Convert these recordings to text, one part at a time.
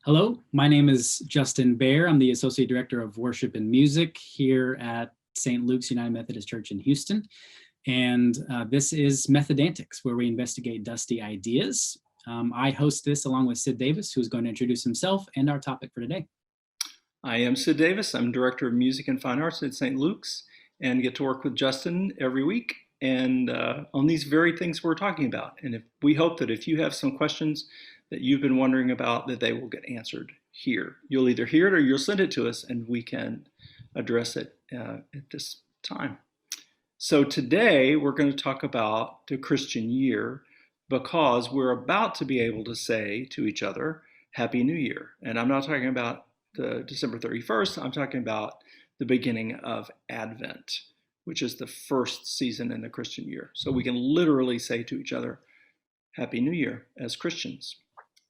Hello, my name is Justin Bair. I'm the Associate Director of Worship and Music here at St. Luke's United Methodist Church in Houston. And this is Methodantics, where we investigate dusty ideas. I host this along with Sid Davis, who's going to introduce himself and our topic for today. I am Sid Davis. I'm Director of Music and Fine Arts at St. Luke's and get to work with Justin every week and on these very things we're talking about. And we hope that if you have some questions that you've been wondering about, that they will get answered here. You'll either hear it or you'll send it to us and we can address it at this time. So today we're going to talk about the Christian year because we're about to be able to say to each other, Happy New Year. And I'm not talking about the December 31st, I'm talking about the beginning of Advent, which is the first season in the Christian year. So we can literally say to each other, Happy New Year as Christians.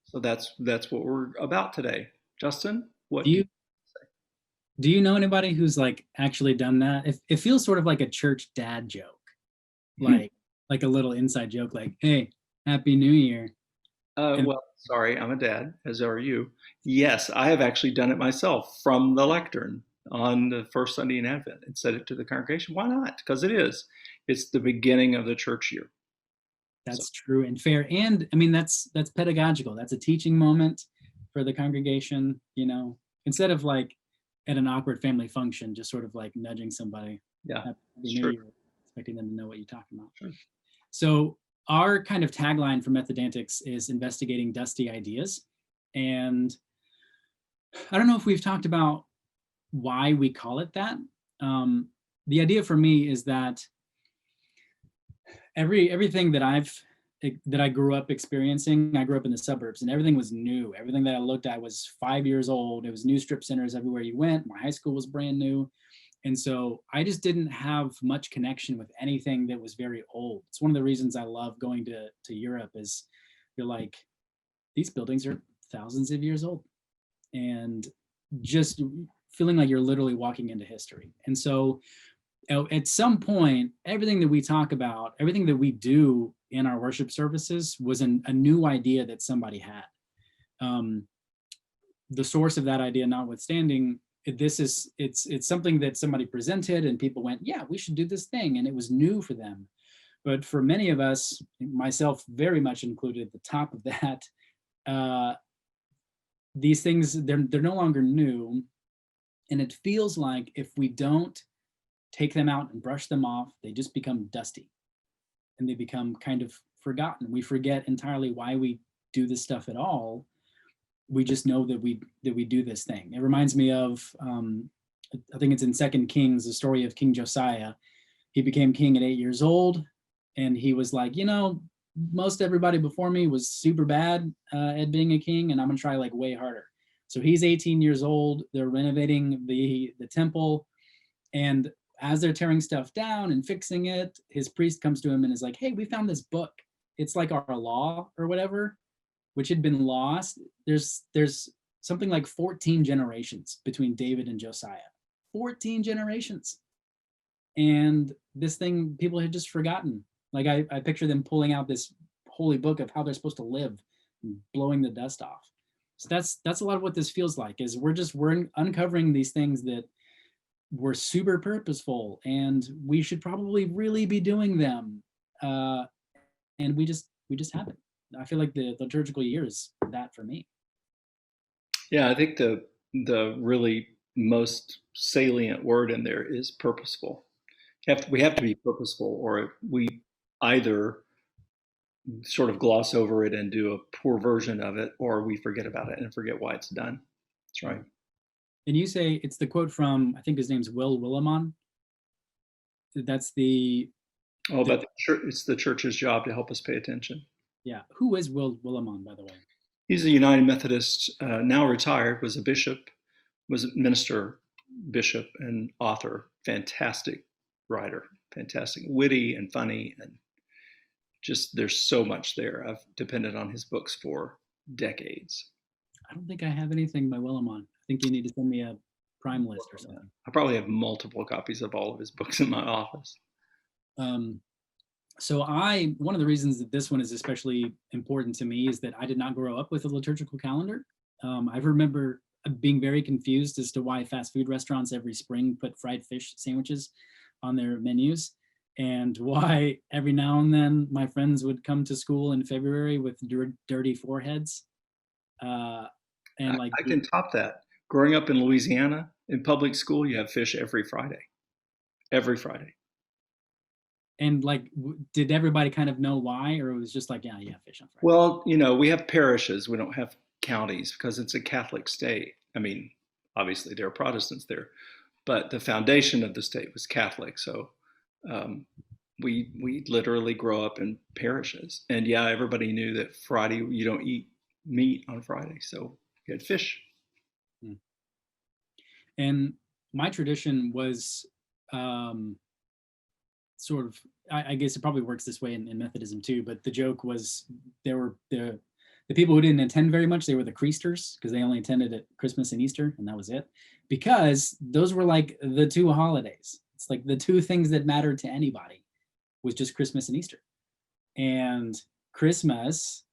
So that's what we're about today. Justin, what do you know anybody who's like actually done that? It feels sort of like a church dad joke, like a little inside joke, like, hey, Happy New Year. Well, sorry, I'm a dad, as are you. Yes, I have actually done it myself from the lectern on the first Sunday in Advent and said it to the congregation. Why not? Because it is. It's the beginning of the church year. That's true and fair. And I mean, that's pedagogical. That's a teaching moment for the congregation, you know, instead of like at an awkward family function, just sort of like nudging somebody. Yeah, Happy New Year, expecting them to know what you're talking about. Sure. So our kind of tagline for Methodantics is investigating dusty ideas. And I don't know if we've talked about why we call it that. The idea for me is that everything that I grew up experiencing, I grew up in the suburbs and everything was new. Everything that I looked at was 5 years old. It was new strip centers everywhere you went. My high school was brand new. And so I just didn't have much connection with anything that was very old. It's one of the reasons I love going to Europe is you're like, these buildings are thousands of years old. And just feeling like you're literally walking into history. And so at some point, everything that we talk about, everything that we do in our worship services was a new idea that somebody had. The source of that idea notwithstanding, it's something that somebody presented and people went, yeah, we should do this thing. And it was new for them. But for many of us, myself very much included at the top of that, these things, they're no longer new. And it feels like if we don't take them out and brush them off, they just become dusty and they become kind of forgotten. We forget entirely why we do this stuff at all. We just know that we do this thing. It reminds me of, I think it's in 2 Kings, the story of King Josiah. He became king at 8 years old, and he was like, you know, most everybody before me was super bad at being a king, and I'm gonna try like way harder. So he's 18 years old. They're renovating the temple, and as they're tearing stuff down and fixing it, his priest comes to him and is like, hey, we found this book. It's like our law or whatever, which had been lost. There's something like 14 generations between David and Josiah. 14 generations. And this thing people had just forgotten. Like I picture them pulling out this holy book of how they're supposed to live and blowing the dust off. So that's a lot of what this feels like, is we're uncovering these things that were super purposeful and we should probably really be doing them. And we just haven't. I feel like the liturgical year is that for me. Yeah, I think the really most salient word in there is purposeful. We have to be purposeful, or we either sort of gloss over it and do a poor version of it, or we forget about it and forget why it's done. That's right. And you say it's the quote from, I think his name's Will Willimon. That's the... Oh, but it's the church's job to help us pay attention. Yeah. Who is Will Willimon, by the way? He's a United Methodist, now retired, was a bishop, was a minister, bishop, and author. Fantastic writer, fantastic, witty and funny, and just there's so much there. I've depended on his books for decades. I don't think I have anything by Willimon. I think you need to send me a Prime list or something. I probably have multiple copies of all of his books in my office. So one of the reasons that this one is especially important to me is that I did not grow up with a liturgical calendar. I remember being very confused as to why fast food restaurants every spring put fried fish sandwiches on their menus, and why every now and then my friends would come to school in February with dirty foreheads. Uh, and like, I can top that. Growing up in Louisiana, in public school, you have fish every Friday. Every Friday. and like, did everybody kind of know why, or it was just like, yeah, you have fish on Friday? Well, you know, we have parishes. We don't have counties because it's a Catholic state. I mean, obviously there are Protestants there, but the foundation of the state was Catholic. So um, we literally grow up in parishes, and yeah, everybody knew that Friday you don't eat meat on Friday, so you had fish. Hmm. And my tradition was um, sort of, I guess it probably works this way in Methodism too, but the joke was there were the people who didn't attend very much, they were the creasters, because they only attended at Christmas and Easter, and that was it. Because those were like the two holidays. It's like the two things that mattered to anybody was just Christmas and Easter. And Christmas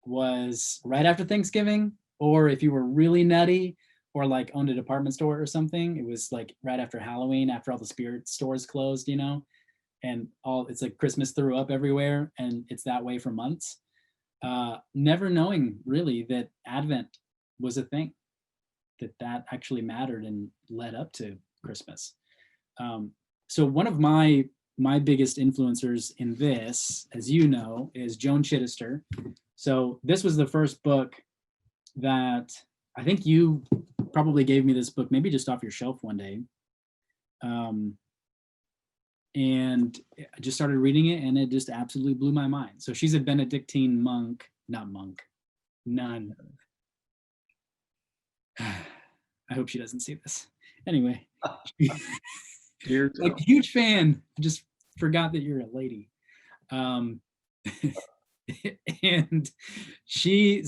was right after Thanksgiving, or if you were really nutty or like owned a department store or something, it was like right after Halloween, after all the spirit stores closed, and all, it's like Christmas threw up everywhere, and it's that way for months. Never knowing really that Advent was a thing, that actually mattered and led up to Christmas. So one of my biggest influencers in this, as you know, is Joan Chittister. So this was the first book that I think you probably gave me, this book, maybe just off your shelf one day. And I just started reading it, and it just absolutely blew my mind. So she's a Benedictine monk, not monk, nun. I hope she doesn't see this. Anyway, like, huge fan. Just forgot that you're a lady. And she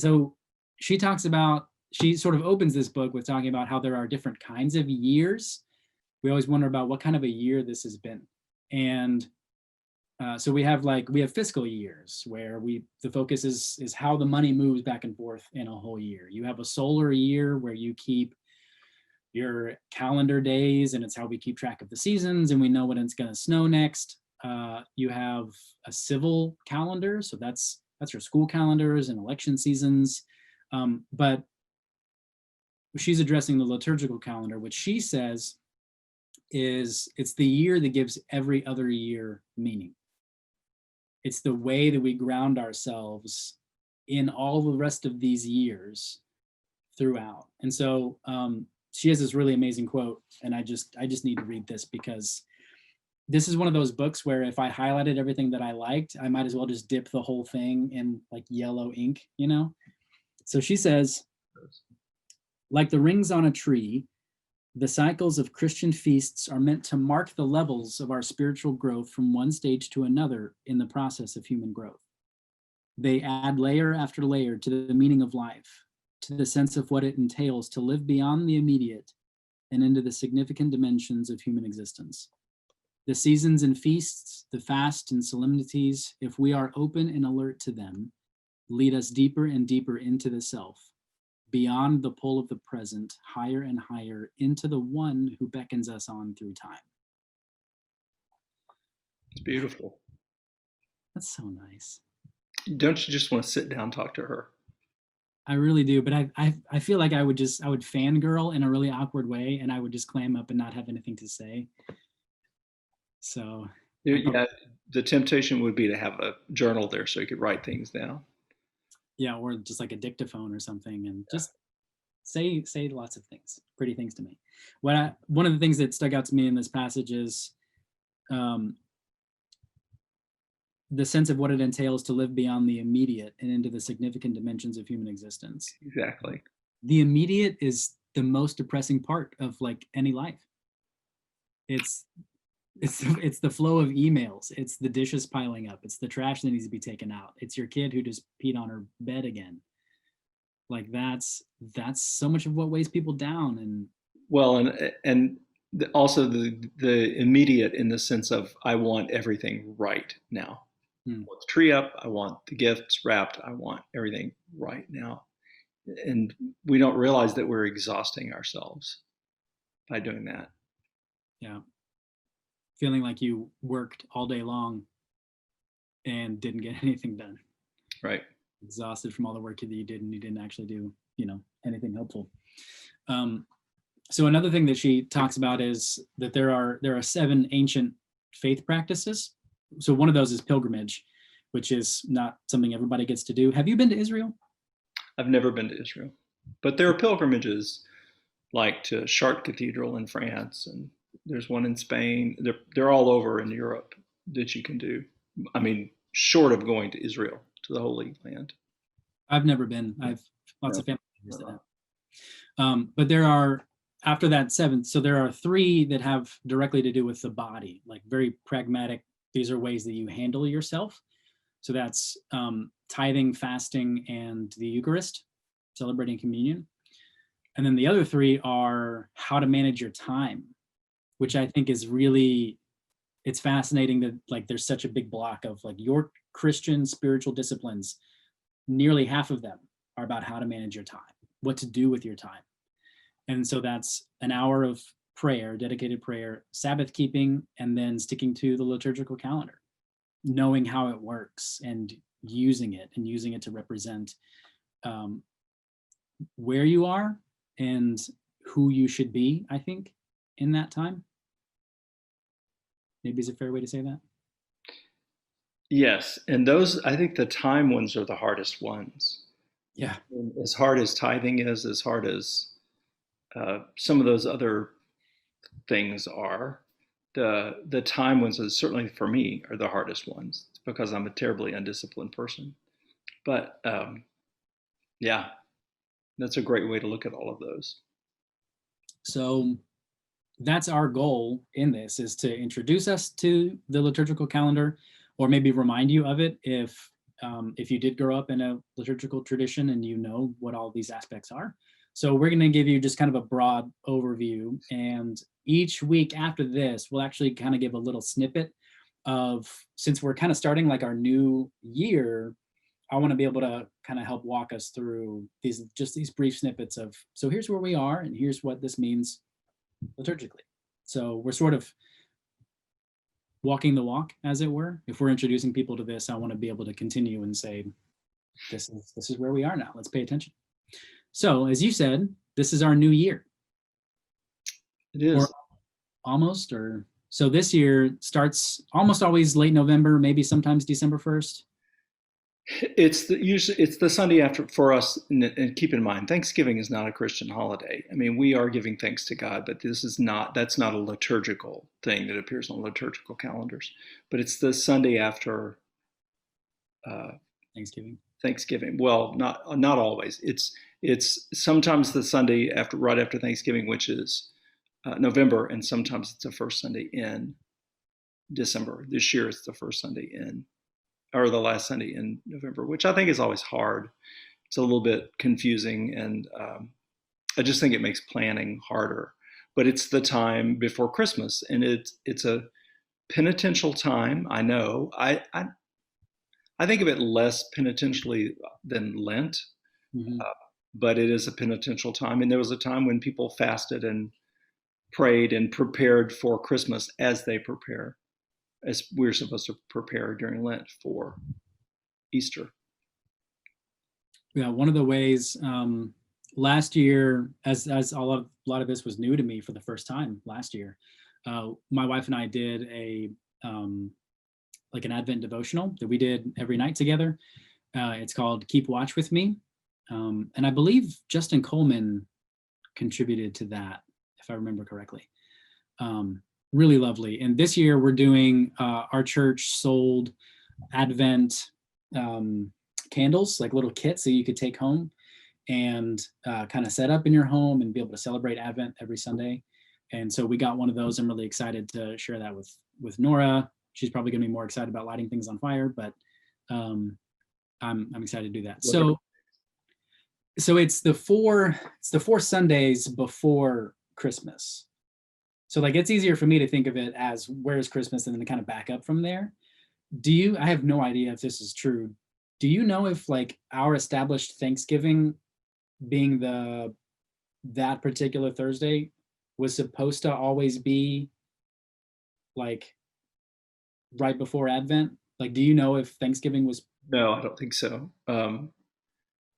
talks about, she sort of opens this book with talking about how there are different kinds of years. We always wonder about what kind of a year this has been. And so we have fiscal years where the focus is how the money moves back and forth in a whole year. You have a solar year where you keep your calendar days, and it's how we keep track of the seasons, and we know when it's going to snow next. You have a civil calendar, so that's your school calendars and election seasons. But she's addressing the liturgical calendar, which she says it's the year that gives every other year meaning. It's the way that we ground ourselves in all the rest of these years throughout. And so she has this really amazing quote, and I just need to read this, because this is one of those books where if I highlighted everything that I liked, I might as well just dip the whole thing in like yellow ink, So she says, like the rings on a tree, the cycles of Christian feasts are meant to mark the levels of our spiritual growth from one stage to another in the process of human growth. They add layer after layer to the meaning of life, to the sense of what it entails to live beyond the immediate and into the significant dimensions of human existence. The seasons and feasts, the fast and solemnities, if we are open and alert to them, lead us deeper and deeper into the self, beyond the pull of the present, higher and higher into the one who beckons us on through time. It's beautiful. That's so nice. Don't you just want to sit down and talk to her? I really do, but I feel like I would fangirl in a really awkward way, and I would just clam up and not have anything to say. So yeah, the temptation would be to have a journal there so you could write things down. Yeah, or just like a dictaphone or something, and just say lots of things, pretty things to me. One of the things that stuck out to me in this passage is the sense of what it entails to live beyond the immediate and into the significant dimensions of human existence. Exactly. The immediate is the most depressing part of like any life. It's the flow of emails. It's the dishes piling up. It's the trash that needs to be taken out. It's your kid who just peed on her bed again. Like that's so much of what weighs people down. And well, and also the immediate, in the sense of I want everything right now. I want the tree up. I want the gifts wrapped. I want everything right now. and we don't realize that we're exhausting ourselves by doing that. Yeah. Feeling like you worked all day long and didn't get anything done. Right. Exhausted from all the work that you did, and you didn't actually do, anything helpful. So another thing that she talks about is that there are 7 ancient faith practices. So one of those is pilgrimage, which is not something everybody gets to do. Have you been to Israel? I've never been to Israel, but there are pilgrimages like to Chartres Cathedral in France, and there's one in Spain. They're all over in Europe that you can do. I mean, short of going to Israel, to the Holy Land. I've never been. I've lots of family members that have. But there are, after that 7, so there are 3 that have directly to do with the body, like very pragmatic. These are ways that you handle yourself. So that's tithing, fasting, and the Eucharist, celebrating communion. And then the other 3 are how to manage your time, which I think is really, it's fascinating that like there's such a big block of like your Christian spiritual disciplines. Nearly half of them are about how to manage your time, what to do with your time. And so that's an hour of prayer, dedicated prayer, Sabbath keeping, and then sticking to the liturgical calendar, knowing how it works and using it to represent where you are and who you should be, I think, in that time. Maybe is a fair way to say that. Yes, and those, I think the time ones are the hardest ones. Yeah. And as hard as tithing is, as hard as some of those other things are, the time ones, certainly for me, are the hardest ones. It's because I'm a terribly undisciplined person. But yeah, that's a great way to look at all of those. So that's our goal in this, is to introduce us to the liturgical calendar, or maybe remind you of it if you did grow up in a liturgical tradition and you know what all these aspects are. So we're going to give you just kind of a broad overview, and each week after this, we'll actually kind of give a little snippet of, since we're kind of starting like our new year, I want to be able to kind of help walk us through these brief snippets of, so here's where we are and here's what this means liturgically. So we're sort of walking the walk, as it were. If we're introducing people to this, I want to be able to continue and say, this is where we are now. Let's pay attention. So as you said, this is our new year. It is. Or almost, or so this year starts almost always late November, maybe sometimes December 1st. It's the Sunday after for us, and keep in mind, Thanksgiving is not a Christian holiday. I mean, we are giving thanks to God, but that's not a liturgical thing that appears on liturgical calendars. But it's the Sunday after Thanksgiving. Well, not always. It's sometimes the Sunday right after Thanksgiving, which is November, and sometimes it's the first Sunday in December. This year it's the first Sunday or the last Sunday in November, which I think is always hard. It's a little bit confusing, and I just think it makes planning harder. But it's the time before Christmas, and it's a penitential time. I know. I think of it less penitentially than Lent, but it is a penitential time. And there was a time when people fasted and prayed and prepared for Christmas as they prepare, as we're supposed to prepare during Lent for Easter. Yeah, one of the ways last year, as a lot of this was new to me for the first time last year, my wife and I did like an Advent devotional that we did every night together. It's called Keep Watch With Me. And I believe Justin Coleman contributed to that, if I remember correctly. Really lovely. And this year we're doing, our church sold Advent candles, like little kits that you could take home and kind of set up in your home and be able to celebrate Advent every Sunday. And so we got one of those. I'm really excited to share that with Nora. She's probably going to be more excited about lighting things on fire, but I'm excited to do that. So it's the four Sundays before Christmas. So like it's easier for me to think of it as where's Christmas and then to kind of back up from there. I have no idea if this is true. Do you know if like our established Thanksgiving being that particular Thursday was supposed to always be like right before Advent? Like, do you know if Thanksgiving was? No, I don't think so. And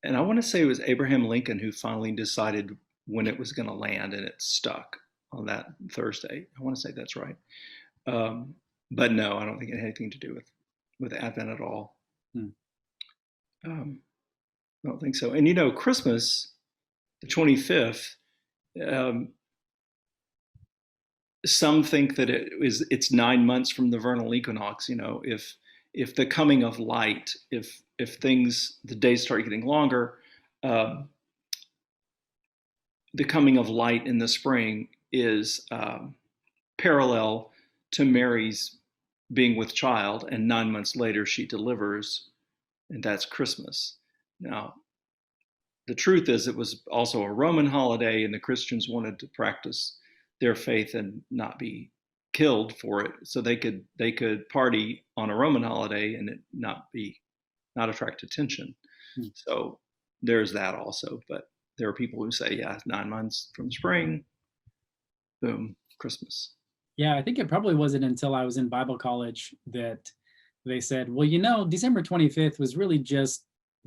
I want to say it was Abraham Lincoln who finally decided when it was going to land, and it stuck on that Thursday. I want to say that's right. Um, but no, I don't think it had anything to do with Advent at all. Hmm. Um, I don't think so. And Christmas, the 25th. Some think that it's 9 months from the vernal equinox. If the coming of light, if the days start getting longer, the coming of light in the spring is parallel to Mary's being with child, and 9 months later she delivers, and that's Christmas. Now, the truth is it was also a Roman holiday, and the Christians wanted to practice their faith and not be killed for it, so they could party on a Roman holiday and it not attract attention. So there's that also. But there are people who say, yeah, 9 months from spring, boom, Christmas. Yeah, I think it probably wasn't until I was in Bible college that they said, well, December 25th was really just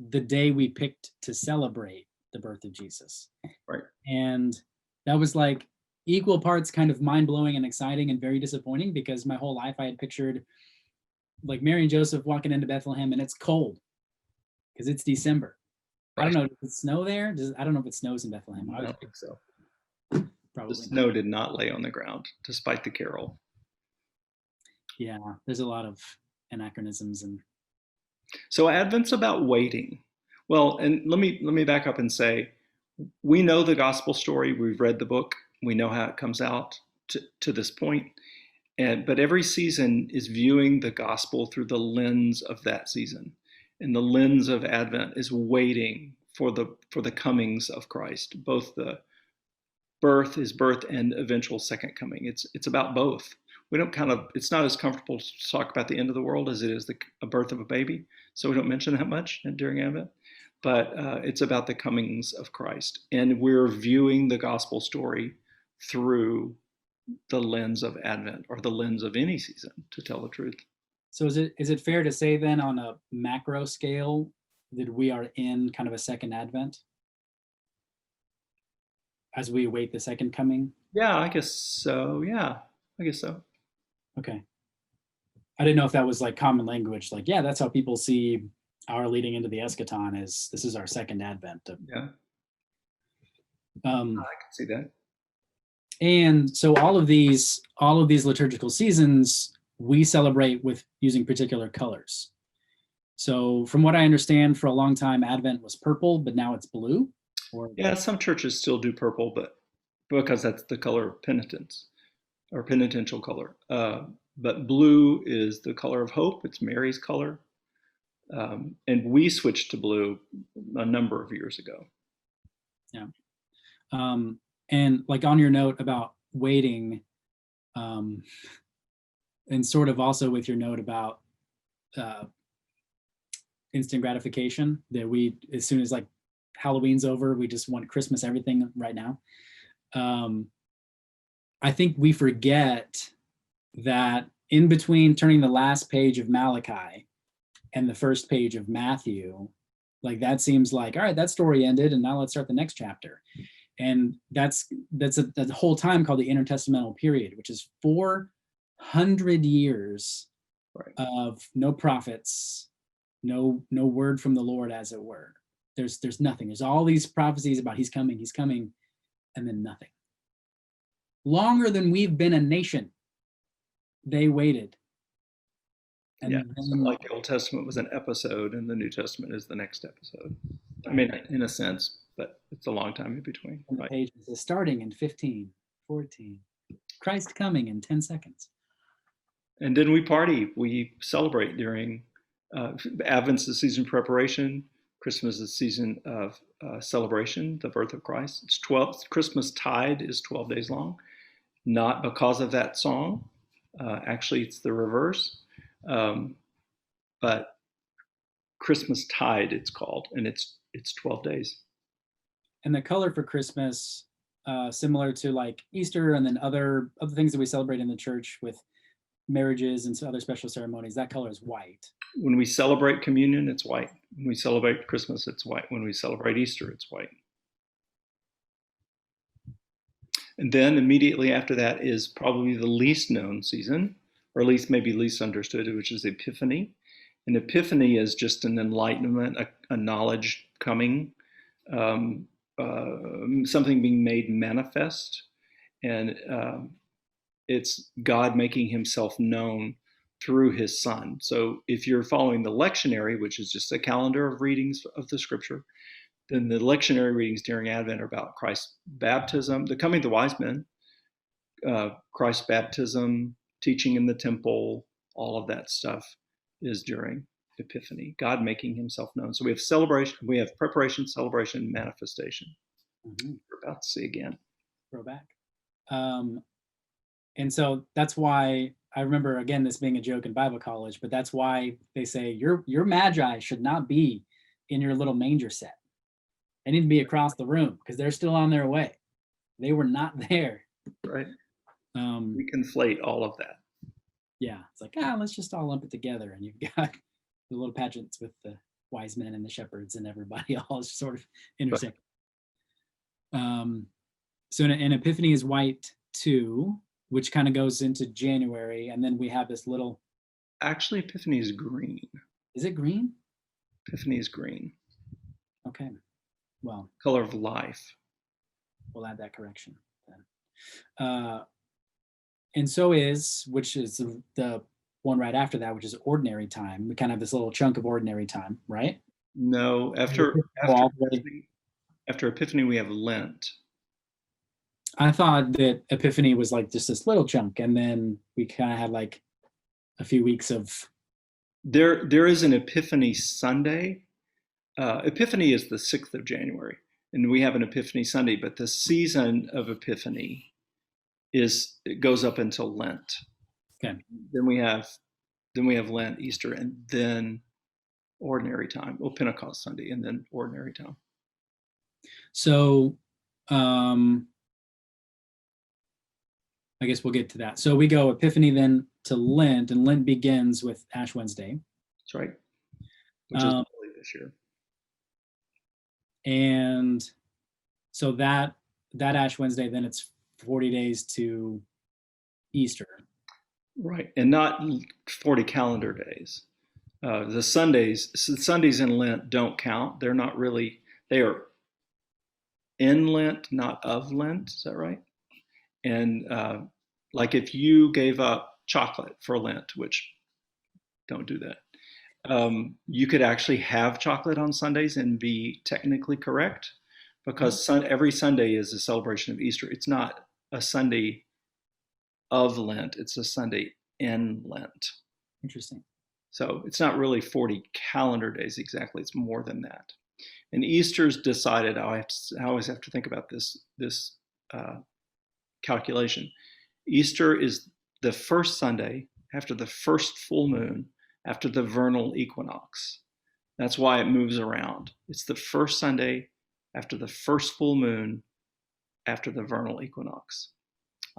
the day we picked to celebrate the birth of Jesus. Right. And that was like equal parts kind of mind-blowing and exciting and very disappointing, because my whole life I had pictured like Mary and Joseph walking into Bethlehem and it's cold because it's December. Right. I don't know, does it snow there? I don't know if it snows in Bethlehem. I don't think so. Probably the snow did not lay on the ground, despite the carol. Yeah, there's a lot of anachronisms. And so Advent's about waiting. Well, and let me back up and say, we know the gospel story. We've read the book. We know how it comes out to this point. But every season is viewing the gospel through the lens of that season. And the lens of Advent is waiting for the comings of Christ, both his birth and eventual second coming. It's about both. It's not as comfortable to talk about the end of the world as it is the birth of a baby. So we don't mention that much during Advent. But it's about the comings of Christ. And we're viewing the gospel story through the lens of Advent, or the lens of any season, to tell the truth. So is it fair to say then, on a macro scale, that we are in kind of a second Advent as we await the second coming? Yeah, I guess so. Yeah, I guess so. Okay. I didn't know if that was like common language. Like, yeah, that's how people see our leading into the eschaton, is this is our second Advent. Yeah. I can see that. And so all of these liturgical seasons we celebrate with using particular colors. So from what I understand, for a long time Advent was purple, but now it's blue. Yeah, some churches still do purple, but because that's the color of penitence, or penitential color. But blue is the color of hope. It's Mary's color. And we switched to blue a number of years ago. Yeah. And like on your note about waiting, and sort of also with your note about instant gratification, that we, as soon as like Halloween's over, we just want Christmas everything right now. I think we forget that in between turning the last page of Malachi and the first page of Matthew, like that seems like, all right, that story ended and now let's start the next chapter. And that's the whole time called the intertestamental period, which is 400 years of no prophets, no word from the Lord, as it were. There's nothing. There's all these prophecies about he's coming, and then nothing. Longer than we've been a nation, they waited. And yeah, then, like the Old Testament was an episode and the New Testament is the next episode. I mean, in a sense, but it's a long time in between. And the pages is starting in 15, 14. Christ coming in 10 seconds. And then we party. We celebrate during Advent's the season of preparation. Christmas is the season of celebration, the birth of Christ. It's 12. Christmas tide is 12 days long. Not because of that song. Actually, it's the reverse. But Christmas tide, it's called, and it's 12 days. the color for Christmas, similar to like Easter and then other things that we celebrate in the church with marriages and other special ceremonies, that color is white. When we celebrate communion, it's white. When we celebrate Christmas, it's white. When we celebrate Easter, it's white. And then immediately after that is probably the least known season, or at least maybe least understood, which is Epiphany. And Epiphany is just an enlightenment, a knowledge coming, something being made manifest. And it's God making himself known through his son. So if you're following the lectionary, which is just a calendar of readings of the scripture, then the lectionary readings during Advent are about Christ's baptism, the coming of the wise men, Christ's baptism, teaching in the temple, all of that stuff is during Epiphany, God making himself known. So we have celebration, we have preparation, celebration, manifestation. Mm-hmm. We're about to see again. Throwback. And so that's why I remember, again, this being a joke in Bible college, but that's why they say your magi should not be in your little manger set. They need to be across the room because they're still on their way. They were not there. Right. We conflate all of that. Yeah. It's like, let's just all lump it together. And you've got the little pageants with the wise men and the shepherds and everybody all sort of intersect. Right. So an Epiphany is white too, which kind of goes into January. And then we have this little. Actually, Epiphany is green. Is it green? Epiphany is green. Okay. Well, color of life. We'll add that correction then. And so which is the one right after that, which is ordinary time. We kind of have this little chunk of ordinary time, right? No, after Epiphany, we have Lent. I thought that Epiphany was like just this little chunk, and then we kind of had like a few weeks of. There is an Epiphany Sunday. Epiphany is the 6th of January, and we have an Epiphany Sunday, but the season of Epiphany it goes up until Lent. Okay. Then we have Lent, Easter, and then ordinary time. Well, Pentecost Sunday, and then ordinary time. So, I guess we'll get to that. So we go Epiphany then to Lent, and Lent begins with Ash Wednesday. That's right. Which is early this year. And so that Ash Wednesday, then it's 40 days to Easter. Right, and not 40 calendar days. The Sundays in Lent don't count. They're not really, they are in Lent, not of Lent. Is that right? And like if you gave up chocolate for Lent, which don't do that, you could actually have chocolate on Sundays and be technically correct, because every Sunday is a celebration of Easter. It's not a Sunday of Lent, it's a Sunday in Lent. Interesting. So it's not really 40 calendar days exactly, it's more than that. And Easter's decided, I always have to think about this calculation. Easter is the first Sunday after the first full moon, after the vernal equinox. That's why it moves around. It's the first Sunday after the first full moon, after the vernal equinox.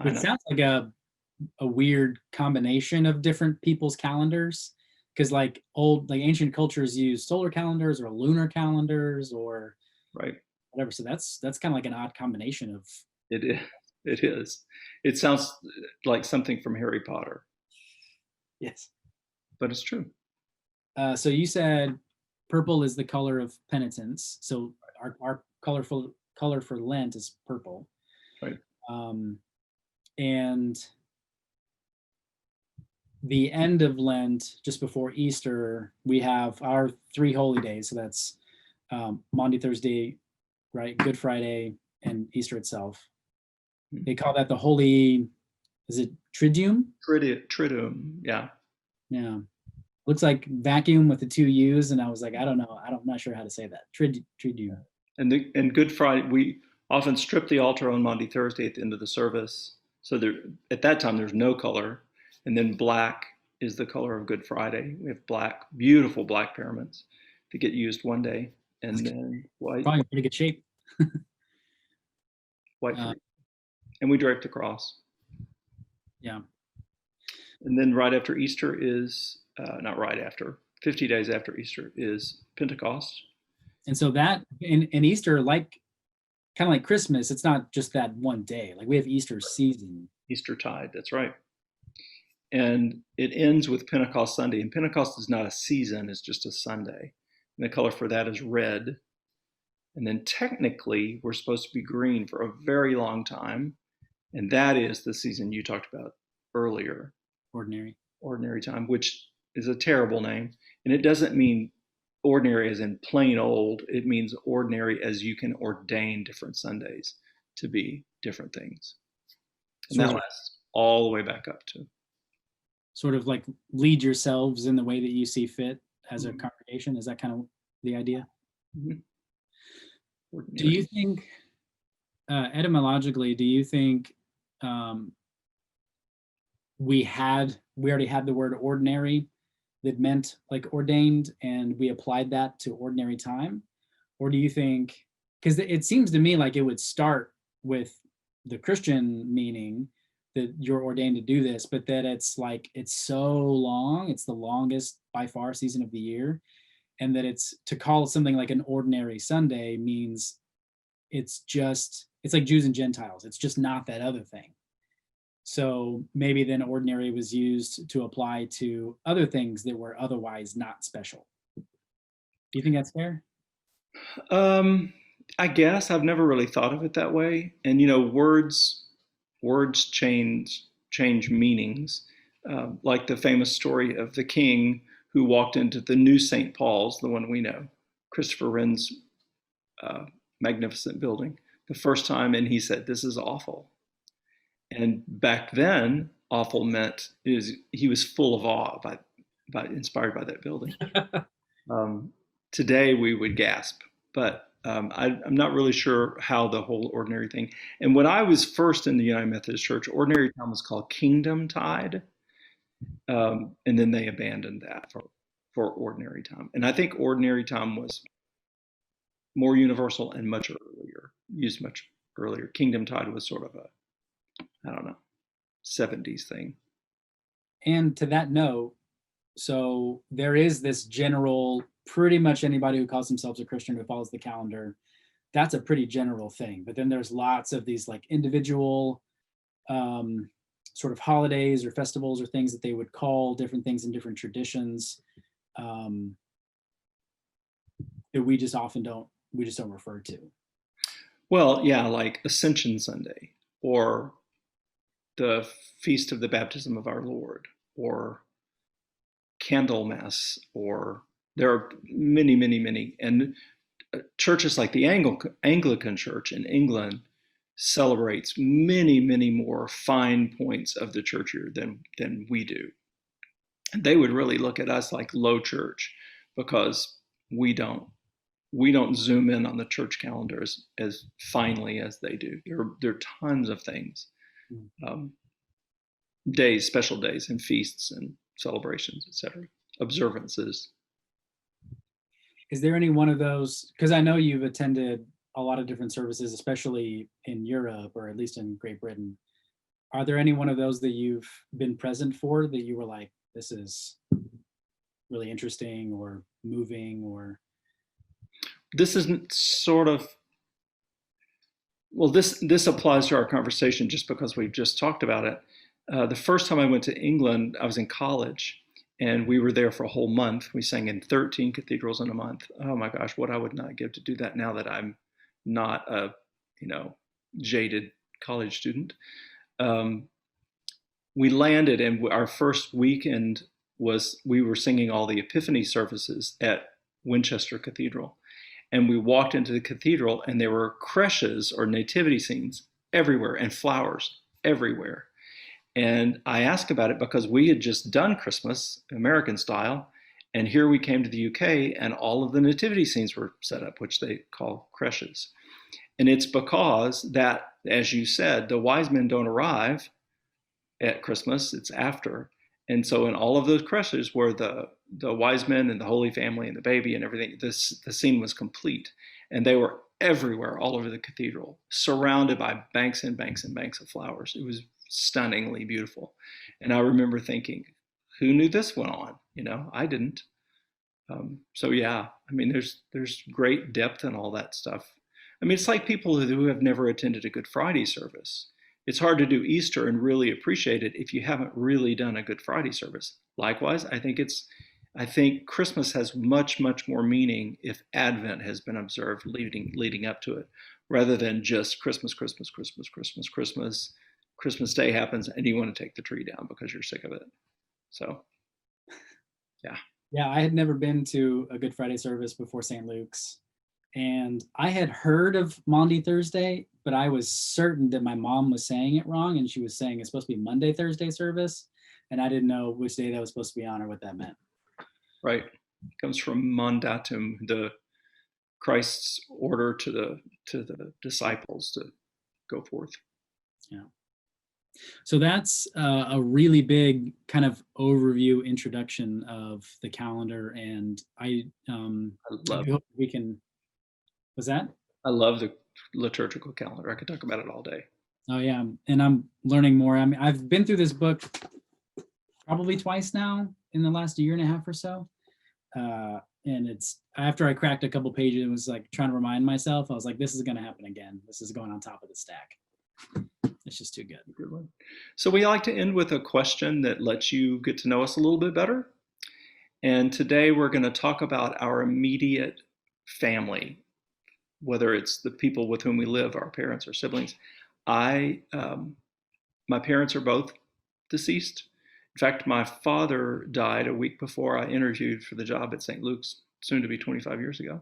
It sounds like a weird combination of different people's calendars, because like ancient cultures use solar calendars or lunar calendars or right, whatever. So that's kind of like an odd combination of. It is. It sounds like something from Harry Potter. Yes, but it's true. So you said purple is the color of penitence. So our color for Lent is purple. Right. And the end of Lent, just before Easter, we have our 3 holy days. So that's Maundy Thursday, right? Good Friday, and Easter itself. They call that the Holy, is it Triduum? Triduum, yeah. Yeah. Looks like vacuum with the 2 U's, and I was like, I don't know. I'm not sure how to say that. Triduum. And Good Friday, we often strip the altar on Maundy Thursday at the end of the service. So at that time, there's no color. And then black is the color of Good Friday. We have beautiful black pyramids that get used one day. And then white. Probably in pretty good shape. white for Easter. And we drape the cross. Yeah. And then right after Easter is, not right after, 50 days after Easter is Pentecost. And so that in Easter, like kind of like Christmas, it's not just that one day. Like we have Easter season. Eastertide, that's right. And it ends with Pentecost Sunday. And Pentecost is not a season, it's just a Sunday. And the color for that is red. And then technically, we're supposed to be green for a very long time. And that is the season you talked about earlier. Ordinary time, which is a terrible name. And it doesn't mean ordinary as in plain old. It means ordinary as you can ordain different Sundays to be different things. And that lasts all the way back up to. Sort of like lead yourselves in the way that you see fit as a congregation. Is that kind of the idea? Mm-hmm. Do you think, etymologically, do you think we already had the word ordinary that meant like ordained, and we applied that to ordinary time? Or do you think, because it seems to me like it would start with the Christian meaning that you're ordained to do this, but that it's like, it's so long, it's the longest by far season of the year, and that it's to call something like an ordinary Sunday means it's like Jews and Gentiles. It's just not that other thing. So maybe then ordinary was used to apply to other things that were otherwise not special. Do you think that's fair? I guess I've never really thought of it that way. And words change meanings. Like the famous story of the king who walked into the new St. Paul's, the one we know, Christopher Wren's magnificent building, the first time, and he said, "This is awful." And back then, awful meant he was full of awe inspired by that building. Today we would gasp, but I'm not really sure how the whole ordinary thing. And when I was first in the United Methodist Church, ordinary time was called Kingdom Tide, and then they abandoned that for ordinary time. And I think ordinary time was more universal and used much earlier. Kingdom Tide was sort of a, I don't know, 70s thing. And to that note, so there is this general, pretty much anybody who calls themselves a Christian who follows the calendar, that's a pretty general thing. But then there's lots of these like individual sort of holidays or festivals or things that they would call different things in different traditions that we just don't refer to. Well, yeah, like Ascension Sunday, or the Feast of the Baptism of our Lord, or Candlemas, or there are many, many, many. And churches like the Anglican Church in England celebrates many, many more fine points of the church year than we do. And they would really look at us like low church because we don't zoom in on the church calendar as finely as they do. There are tons of things, days, special days, and feasts and celebrations, etc., observances. Is there any one of those, because I know you've attended a lot of different services, especially in Europe or at least in Great Britain. Are there any one of those that you've been present for that you were like, this is really interesting or moving? Or this isn't sort of, well, this applies to our conversation just because we've just talked about it. The first time I went to England, I was in college, and we were there for a whole month. We sang in 13 cathedrals in a month. Oh my gosh, what I would not give to do that now that I'm not a, jaded college student. We landed, and our first weekend we were singing all the Epiphany services at Winchester Cathedral. And we walked into the cathedral, and there were creches or nativity scenes everywhere and flowers everywhere. And I asked about it because we had just done Christmas, American style, and here we came to the UK, and all of the nativity scenes were set up, which they call creches. And it's because that, as you said, the wise men don't arrive at Christmas, it's after. And so in all of those creches where the wise men and the Holy Family and the baby and everything, the scene was complete. And they were everywhere, all over the cathedral, surrounded by banks and banks and banks of flowers. It was stunningly beautiful. And I remember thinking, who knew this went on? I didn't. So yeah, I mean, there's great depth in all that stuff. I mean, it's like people who have never attended a Good Friday service. It's hard to do Easter and really appreciate it if you haven't really done a Good Friday service. Likewise, I think Christmas has much, much more meaning if Advent has been observed leading up to it, rather than just Christmas, Christmas, Christmas, Christmas, Christmas. Christmas Day happens and you want to take the tree down because you're sick of it. So, yeah. Yeah, I had never been to a Good Friday service before St. Luke's. And I had heard of Maundy Thursday, but I was certain that my mom was saying it wrong. And she was saying it's supposed to be Monday, Thursday service. And I didn't know which day that was supposed to be on or what that meant. Right. It comes from mandatum, the Christ's order to the disciples to go forth. Yeah. So that's a really big kind of overview introduction of the calendar. And I hope we can. Was that? I love the liturgical calendar. I could talk about it all day. Oh yeah, and I'm learning more. I mean, I've been through this book probably twice now in the last year and a half or so. And it's after I cracked a couple pages, it was like trying to remind myself. I was like, this is going to happen again. This is going on top of the stack. It's just too good. Good one. So we like to end with a question that lets you get to know us a little bit better. And today we're going to talk about our immediate family, whether it's the people with whom we live, our parents or siblings. My parents are both deceased. In fact, my father died a week before I interviewed for the job at St. Luke's, soon to be 25 years ago.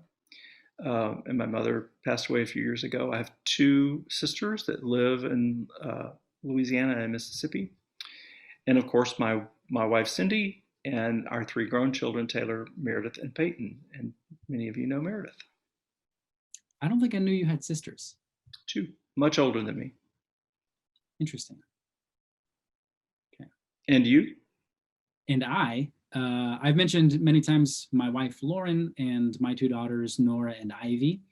And my mother passed away a few years ago. I have two sisters that live in Louisiana and Mississippi. And of course, my wife, Cindy, and our three grown children, Taylor, Meredith, and Peyton. And many of you know Meredith. I don't think I knew you had sisters. Two, much older than me. Interesting. Okay. And you? And I've mentioned many times my wife, Lauren, and my two daughters, Nora and Ivy.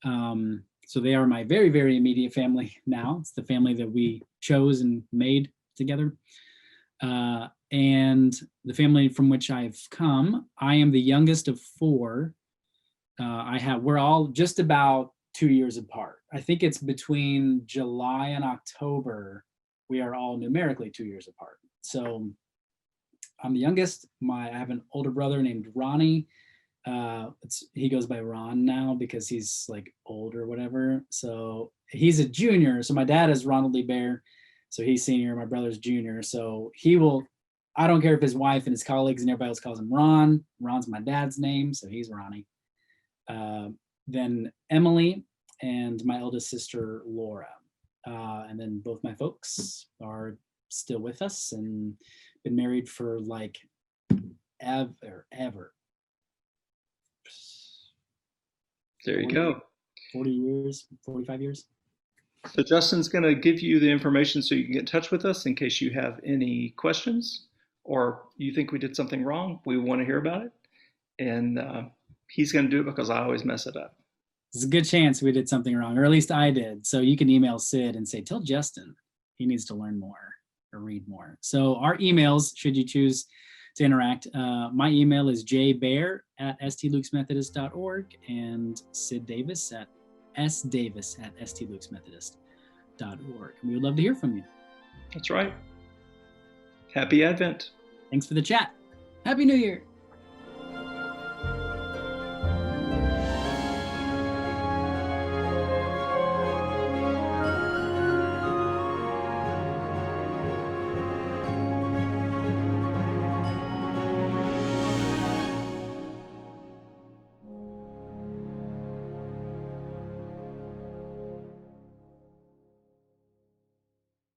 So they are my very, very immediate family now. It's the family that we chose and made together. And the family from which I've come, I am the youngest of four. We're all just about 2 years apart. I think it's between July and October, we are all numerically 2 years apart. So I'm the youngest. I have an older brother named Ronnie. He goes by Ron now because he's like old or whatever. So he's a junior. So my dad is Ronald Lee Bair. So he's senior. My brother's junior. So I don't care if his wife and his colleagues and everybody else calls him Ron. Ron's my dad's name. So he's Ronnie. Then Emily and my eldest sister, Laura. And then both my folks are still with us and been married for like ever. There you go. 40 years, 45 years. So Justin's going to give you the information so you can get in touch with us in case you have any questions or you think we did something wrong. We want to hear about it. And he's going to do it because I always mess it up. There's a good chance we did something wrong, or at least I did. So you can email Sid and say, tell Justin he needs to learn more or read more. So our emails, should you choose to interact, my email is jbair@stlukesmethodist.org and Sid Davis at sdavis@stlukesmethodist.org. We would love to hear from you. That's right. Happy Advent. Thanks for the chat. Happy New Year.